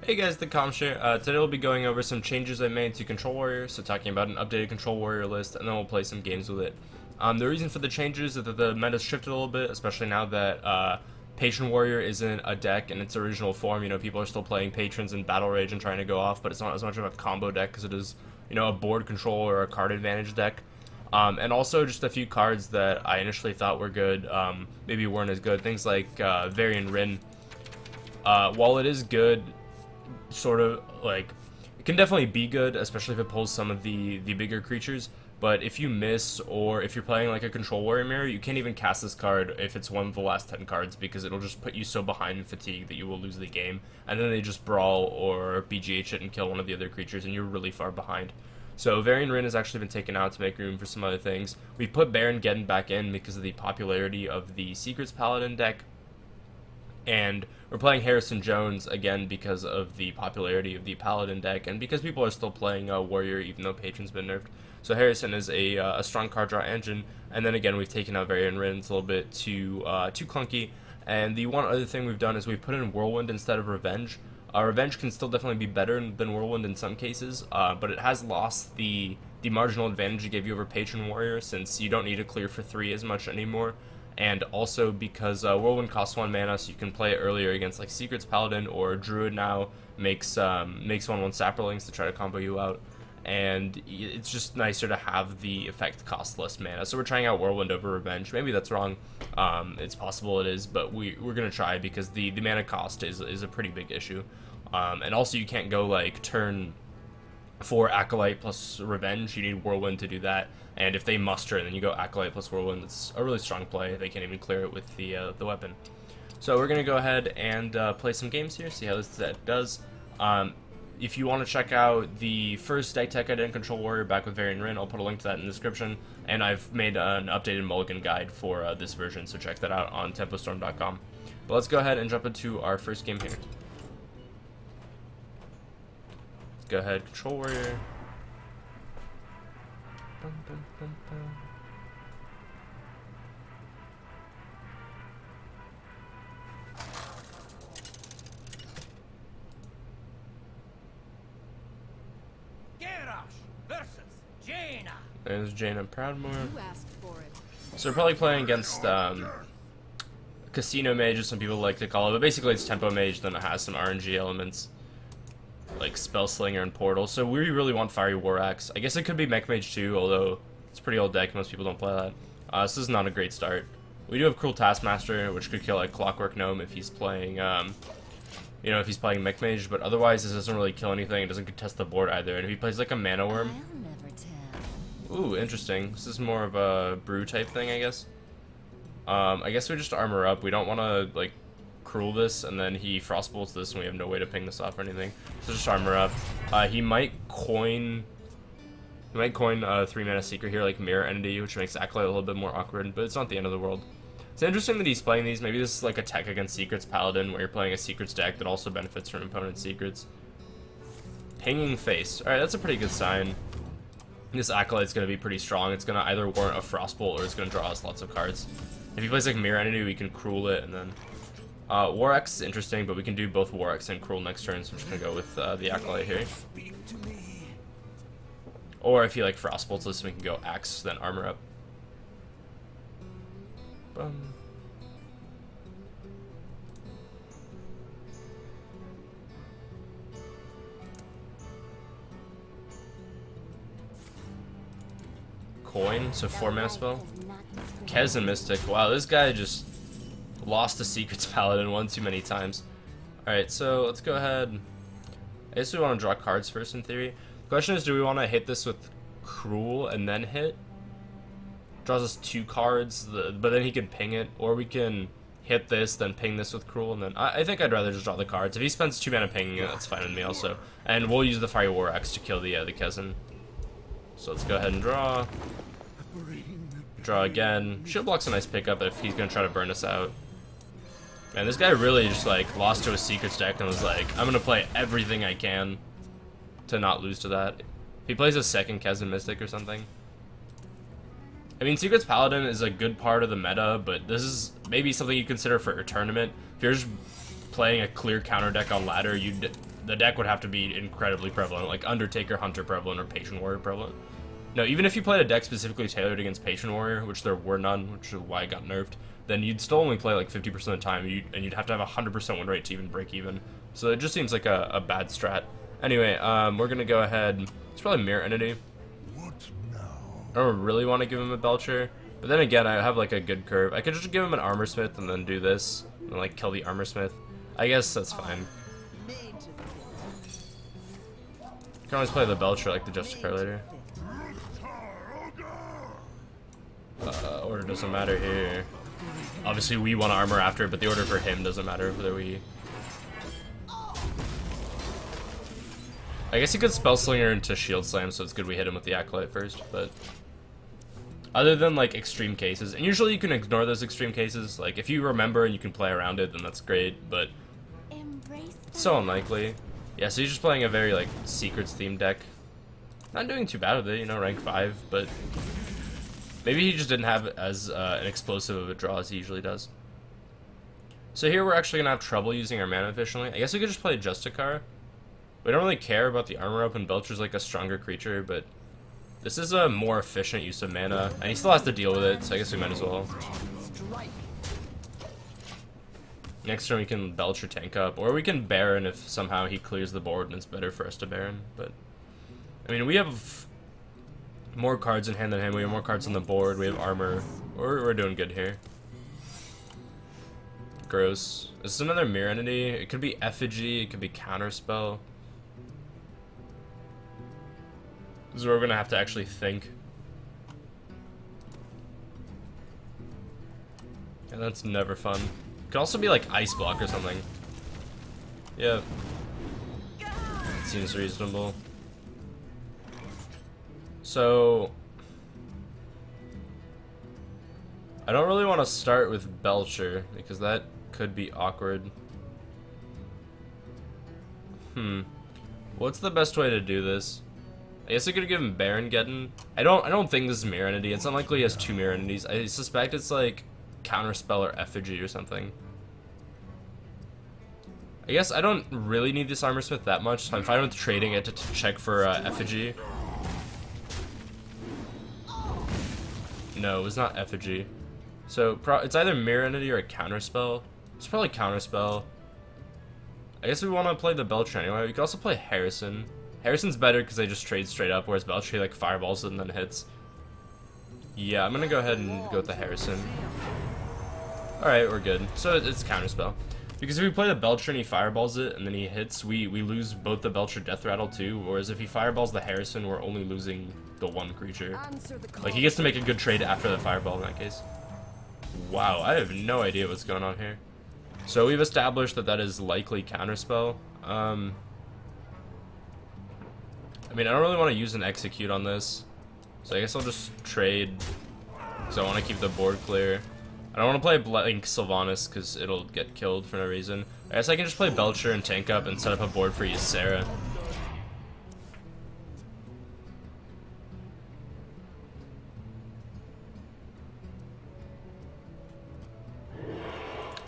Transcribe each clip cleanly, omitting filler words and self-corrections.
Hey guys, the Kamsh here. Today we'll be going over some changes I made to Control Warrior, so talking about an updated Control Warrior list, and then we'll play some games with it. The reason for the changes is that the meta's shifted a little bit, especially now that Patron Warrior isn't a deck in its original form. You know, people are still playing Patrons in Battle Rage and trying to go off, but it's not as much of a combo deck as it is, you know, a board control or a card advantage deck. And also just a few cards that I initially thought were good, maybe weren't as good. Things like Varian Rin. While it is good, sort of like it can definitely be good, especially if it pulls some of the bigger creatures, but if you miss, or if you're playing like a Control Warrior mirror, you can't even cast this card if it's one of the last 10 cards, because it'll just put you so behind in fatigue that you will lose the game, and then they just brawl or BGH it and kill one of the other creatures and you're really far behind. So Varian Rin has actually been taken out to make room for some other things. We've put Baron Geddon back in because of the popularity of the Secrets Paladin deck, and we're playing Harrison Jones again because of the popularity of the Paladin deck, and because people are still playing Warrior even though Patron's been nerfed. So Harrison is a strong card draw engine, and then again we've taken out Varian Rin. It's a little bit too clunky. And the one other thing we've done is we've put in Whirlwind instead of Revenge. Revenge can still definitely be better than Whirlwind in some cases, but it has lost the marginal advantage it gave you over Patron Warrior, since you don't need to clear for 3 as much anymore. And also because Whirlwind costs 1 mana, so you can play it earlier against like Secrets Paladin, or Druid now makes 1/1 Saplings to try to combo you out, and it's just nicer to have the effect cost less mana. So we're trying out Whirlwind over Revenge. Maybe that's wrong. It's possible it is, but we're gonna try because the mana cost is a pretty big issue. And also you can't go like turn 4 Acolyte plus Revenge. You need Whirlwind to do that, and if they muster and then you go Acolyte plus Whirlwind, it's a really strong play. They can't even clear it with the weapon. So we're gonna go ahead and play some games here, see how this deck does. If you want to check out the first deck tech I did in Control Warrior back with Varian Rin, I'll put a link to that in the description, and I've made an updated mulligan guide for this version, so check that out on tempostorm.com. But let's go ahead and jump into our first game here. Let's go ahead, Control Warrior. Bum, bum, bum, bum. There's Jaina Proudmoore. So we're probably playing against Casino Mage, as some people like to call it, but basically it's Tempo Mage, then it has some RNG elements like Spell Slinger and Portal. So we really want Fiery War Axe. I guess it could be Mech Mage too, although it's a pretty old deck, most people don't play that. So this is not a great start. We do have Cruel Taskmaster, which could kill like Clockwork Gnome if he's playing, you know, if he's playing Mech Mage, but otherwise this doesn't really kill anything. It doesn't contest the board either. And if he plays like a Mana Worm, ooh, interesting. This is more of a brew type thing, I guess. I guess we just armor up. We don't want to like Cruel this, and then he Frostbolts this, and we have no way to ping this off or anything. So just armor up. He might coin 3 mana Seeker here, like Mirror Entity, which makes Acolyte a little bit more awkward, but it's not the end of the world. It's interesting that he's playing these. Maybe this is like a tech against Secrets Paladin, where you're playing a Secrets deck that also benefits from opponent's Secrets. Pinging Face. Alright, that's a pretty good sign. This Acolyte's going to be pretty strong. It's going to either warrant a Frostbolt or it's going to draw us lots of cards. If he plays like Mirror Entity, we can Cruel it, and then War Axe is interesting, but we can do both War Axe and Cruel next turn, so I'm just going to go with the Acolyte here. Or if he like Frostbolts this, we can go Axe, then armor up. Bum. Coin, so 4 mana spell. Kez and Mystic. Wow, this guy just lost the Secrets Paladin one too many times. Alright, so let's go ahead. I guess we want to draw cards first in theory. The question is, do we want to hit this with Cruel and then hit? Draws us 2 cards, but then he can ping it, or we can hit this, then ping this with Cruel, and then I think I'd rather just draw the cards. If he spends 2 mana pinging it, that's fine with me also. And we'll use the Fiery War Axe to kill the Kezen. So let's go ahead and draw. Draw again. Shield Block's a nice pickup if he's gonna try to burn us out. Man, this guy really just like lost to a Secrets deck and was like, I'm gonna play everything I can to not lose to that. If he plays a second Kezen Mystic or something. I mean, Secrets Paladin is a good part of the meta, but this is maybe something you consider for a tournament. If you're just playing a clear counter deck on ladder, the deck would have to be incredibly prevalent, like Undertaker, Hunter prevalent, or Patron Warrior prevalent. No, even if you played a deck specifically tailored against Patron Warrior, which there were none, which is why it got nerfed, then you'd still only play like 50% of the time, and you'd have to have a 100% win rate to even break even. So it just seems like a bad strat. Anyway, we're gonna go ahead. It's probably Mirror Entity. I don't really want to give him a Belcher, but then again, I have like a good curve. I could just give him an Armor Smith and then do this, and like kill the Armor Smith. I guess that's fine. You can always play the Belcher like the Justicar later. Order doesn't matter here. Obviously, we want to armor after, but the order for him doesn't matter whether we. I guess he could Spell Slinger into Shield Slam, so it's good we hit him with the Acolyte first, but other than like extreme cases, and usually you can ignore those extreme cases, like if you remember and you can play around it, then that's great, but it's so unlikely. Yeah, so he's just playing a very like Secrets themed deck. Not doing too bad with it, you know, rank 5, but maybe he just didn't have as an explosive of a draw as he usually does. So here we're actually gonna have trouble using our mana efficiently. I guess we could just play Justicar. We don't really care about the armor up, and Belcher's like a stronger creature, but this is a more efficient use of mana, and he still has to deal with it, so I guess we might as well. Next turn we can Belcher tank up, or we can Baron if somehow he clears the board and it's better for us to Baron, but I mean, we have more cards in hand than him, we have more cards on the board, we have armor, we're doing good here. Gross. This is another Mirror Entity. It could be Effigy, it could be Counterspell. This is where we're gonna have to actually think. And that's never fun. It could also be like Ice Block or something. Yeah. It seems reasonable. So I don't really want to start with Belcher because that could be awkward. What's the best way to do this? I guess I could give him Baron Geddon. I don't think this is Mirror Entity. It's unlikely he has 2 Mirror Entities. I suspect it's like Counterspell or Effigy or something. I guess I don't really need this Armor Smith that much, so I'm fine with trading it to check for Effigy. No, it was not Effigy. So it's either Mirror Entity or a Counterspell. It's probably Counterspell. I guess we want to play the Belcher anyway. We could also play Harrison. Harrison's better because they just trade straight up, whereas Belcher like fireballs it and then hits. Yeah, I'm gonna go ahead and go with the Harrison. Alright, we're good. So it's Counterspell. Because if we play the Belcher and he fireballs it and then he hits, we lose both the Belcher Death Rattle too, whereas if he fireballs the Harrison, we're only losing the one creature. Like, he gets to make a good trade after the fireball in that case. Wow, I have no idea what's going on here. So we've established that that is likely Counterspell. I mean, I don't really want to use an Execute on this, so I guess I'll just trade, because I want to keep the board clear. I don't want to play Blank Sylvanas, because it'll get killed for no reason. I guess I can just play Belcher and tank up and set up a board for Ysera.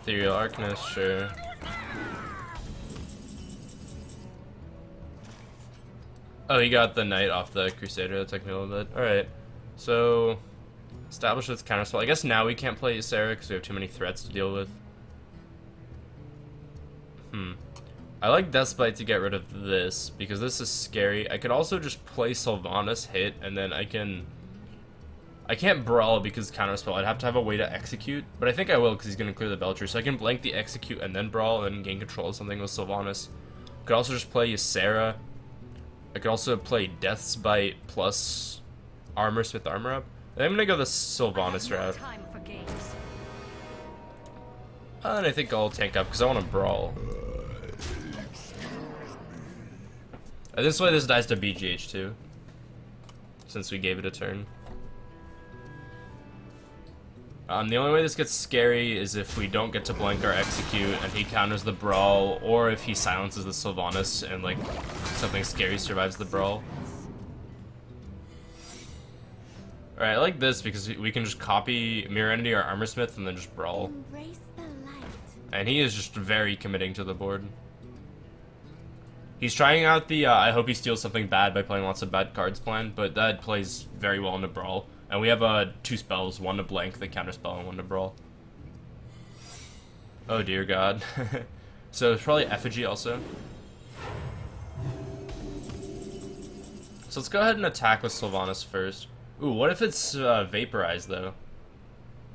Ethereal Arcanist, sure. Oh, he got the Knight off the Crusader. That took me a little bit. Alright. So, establish its counterspell. I guess now we can't play Ysera because we have too many threats to deal with. I like Deathbite to get rid of this because this is scary. I could also just play Sylvanas, hit, and then I can't Brawl because counterspell. I'd have to have a way to execute, but I think I will because he's going to clear the Belcher. So I can blank the execute and then Brawl and gain control of something with Sylvanas. Could also just play Ysera. I could also play Death's Bite plus Armor Smith Armor Up. And I'm going to go the Sylvanas route. And I think I'll tank up because I want to Brawl. This way this dies to BGH too, since we gave it a turn. The only way this gets scary is if we don't get to blank our execute and he counters the Brawl, or if he silences the Sylvanas and like something scary survives the Brawl. Alright, I like this because we can just copy Mirror Entity or Armor Smith and then just Brawl. And he is just very committing to the board. He's trying out the I hope he steals something bad by playing lots of bad cards plan, but that plays very well into Brawl. And we have 2 spells, one to blank the counterspell and one to Brawl. Oh dear god. So it's probably Effigy also. So let's go ahead and attack with Sylvanas first. Ooh, what if it's Vaporize though?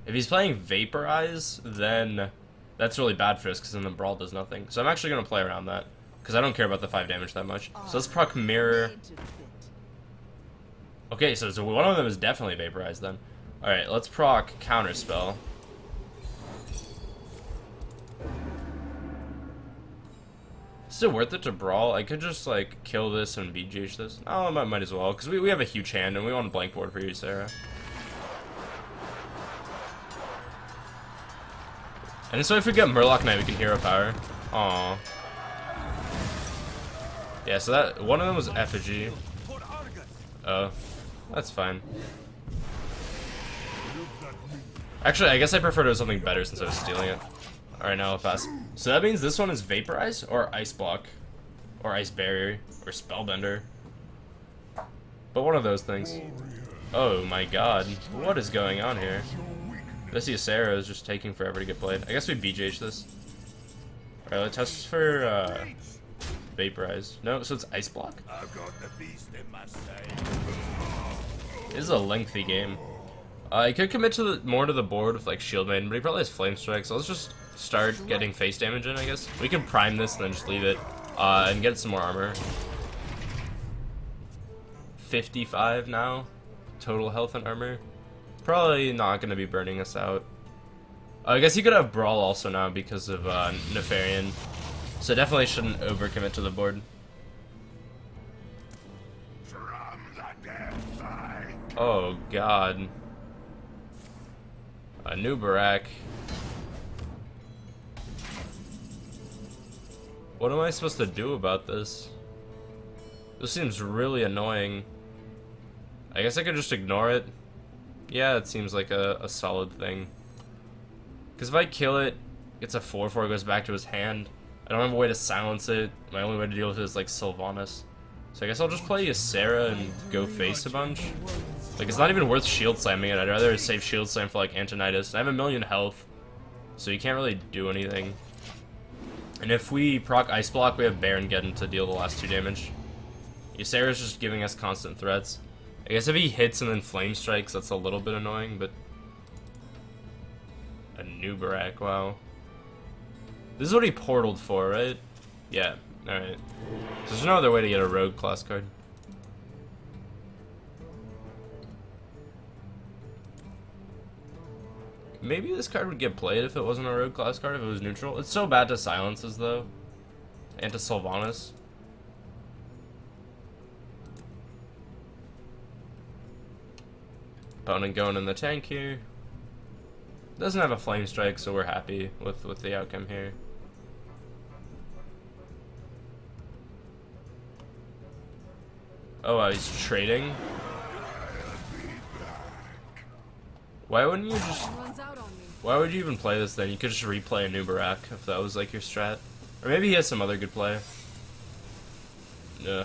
If he's playing Vaporize, then that's really bad for us because then the Brawl does nothing. So I'm actually going to play around that because I don't care about the 5 damage that much. So let's proc Mirror. Okay, so one of them is definitely Vaporize then. Alright, let's proc Counterspell. Is it worth it to Brawl? I could just, like, kill this and BGH this. Oh, I might as well, because we have a huge hand, and we want a blank board for you, Sarah. And so if we get Murloc Knight, we can hero power. Aww. Yeah, so that one of them was Effigy. Oh, that's fine. Actually, I guess I prefer to do something better since I was stealing it. Alright, now I'll pass. So that means this one is Vaporize, or Ice Block, or Ice Barrier, or Spellbender. But one of those things. Oh my god, what is going on here? This Sarah is just taking forever to get played. I guess we BJH this. Alright, let's test for Vaporize. No, so it's Ice Block? This is a lengthy game. He could commit to more to the board with like Shield Maiden, but he probably has Flame Strike, so let's just start getting face damage in, I guess. We can prime this and then just leave it, and get some more armor. 55 now, total health and armor. Probably not going to be burning us out. I guess he could have Brawl also now because of Nefarian, so definitely shouldn't overcommit to the board. Oh god. A new Barak. What am I supposed to do about this? This seems really annoying. I guess I could just ignore it. Yeah, it seems like a solid thing. Because if I kill it, it's a 4/4, goes back to his hand. I don't have a way to silence it. My only way to deal with it is like Sylvanas. So I guess I'll just play Ysera and go face a bunch. Like, it's not even worth shield slamming it. I'd rather save shield slam for like Antonidas. I have 1,000,000 health, so you can't really do anything. And if we proc Ice Block, we have Baron Geddon to deal the last 2 damage. Ysera's just giving us constant threats. I guess if he hits and then Flame Strikes, that's a little bit annoying, but... A new Barak, wow. This is what he portaled for, right? Yeah, alright. So there's no other way to get a rogue class card. Maybe this card would get played if it wasn't a rogue class card, if it was neutral. It's so bad to silences, though. And to Sylvanas. Opponent going in the tank here. Doesn't have a Flame Strike, so we're happy with the outcome here. Oh, he's trading? Why wouldn't you just... Why would you even play this then? You could just replay a new Barak if that was like your strat. Or maybe he has some other good play. Ugh.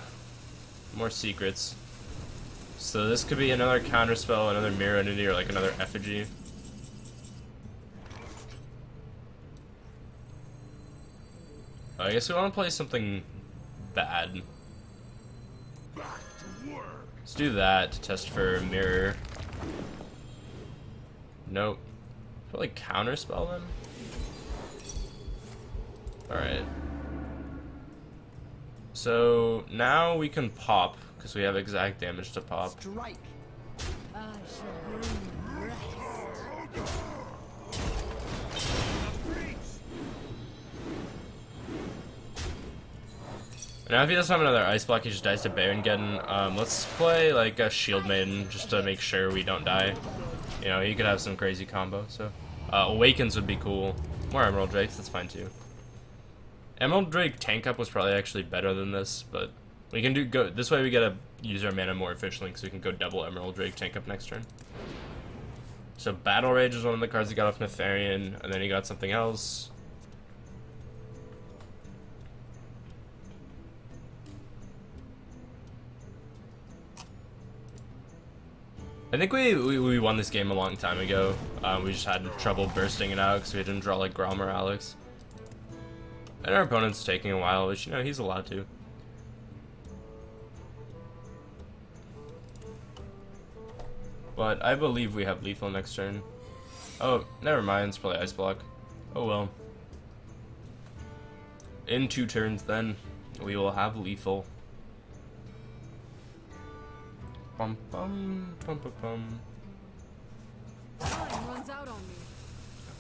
More secrets. So this could be another counterspell, another mirror entity, or like another effigy. I guess we want to play something bad. Let's do that to test for mirror. Nope. Probably counterspell them. Alright. So now we can pop, because we have exact damage to pop. Strike. Now if he doesn't have another Ice Block, he just dies to Baron Geddon. Let's play like a Shield Maiden, just to make sure we don't die. You know, he could have some crazy combo, so... Awakens would be cool. More Emerald Drakes, that's fine too. Emerald Drake tank up was probably actually better than this, but... We can go this way we gotta use our mana more efficiently, because we can go double Emerald Drake tank up next turn. So Battle Rage is one of the cards he got off Nefarian, and then he got something else. I think we won this game a long time ago. We just had trouble bursting it out because we didn't draw like Grom or Alex. And our opponent's taking a while, which, you know, he's allowed to. But I believe we have lethal next turn. Oh, never mind, it's probably Ice Block. Oh well. In 2 turns then, we will have lethal. Bum bum bum bum bum. Runs out on me.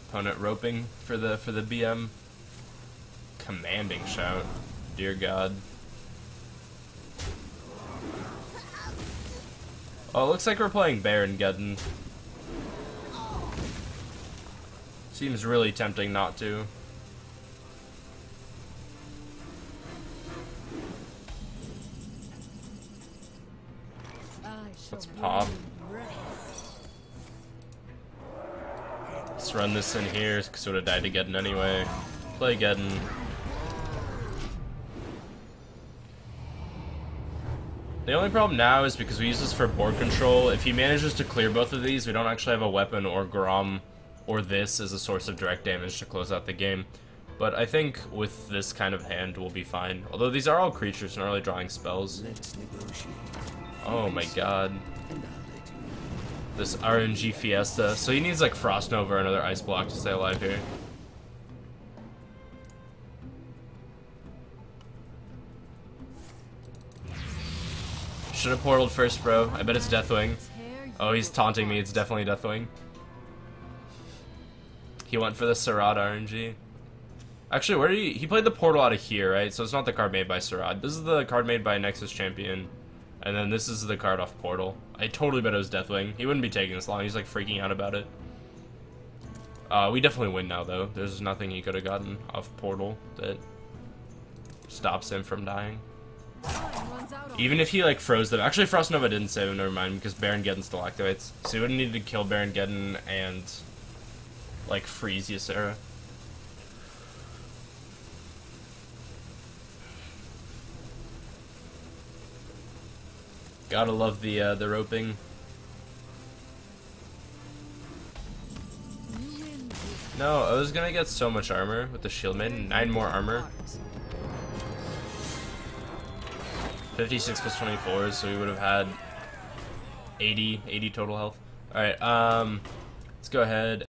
Opponent roping for the BM. Commanding shout. Dear God. Oh, it looks like we're playing Baron Geddon. Seems really tempting not to. Let's pop. Let's run this in here, because it would have died to Geddon anyway. Play Geddon. The only problem now is because we use this for board control. If he manages to clear both of these, we don't actually have a weapon or Grom or this as a source of direct damage to close out the game. But I think with this kind of hand, we'll be fine. Although these are all creatures, not really drawing spells. Oh my god. This RNG Fiesta. So he needs like Frost Nova or another Ice Block to stay alive here. Should have portaled first, bro. I bet it's Deathwing. Oh, he's taunting me. It's definitely Deathwing. He went for the Sarad RNG. Actually, where did he played the portal out of here, right? So it's not the card made by Sarad. This is the card made by Nexus Champion. And then this is the card off Portal. I totally bet it was Deathwing. He wouldn't be taking this long. He's like freaking out about it. We definitely win now, though. There's nothing he could have gotten off Portal that stops him from dying. Even if he like froze them. Actually, Frost Nova didn't save him, never mind, because Baron Geddon still activates. So he wouldn't need to kill Baron Geddon and like freeze Ysera. Gotta love the roping. No, I was gonna get so much armor with the Shield Maiden. 9 more armor. 56 plus 24, so we would have had 80 total health. Alright, let's go ahead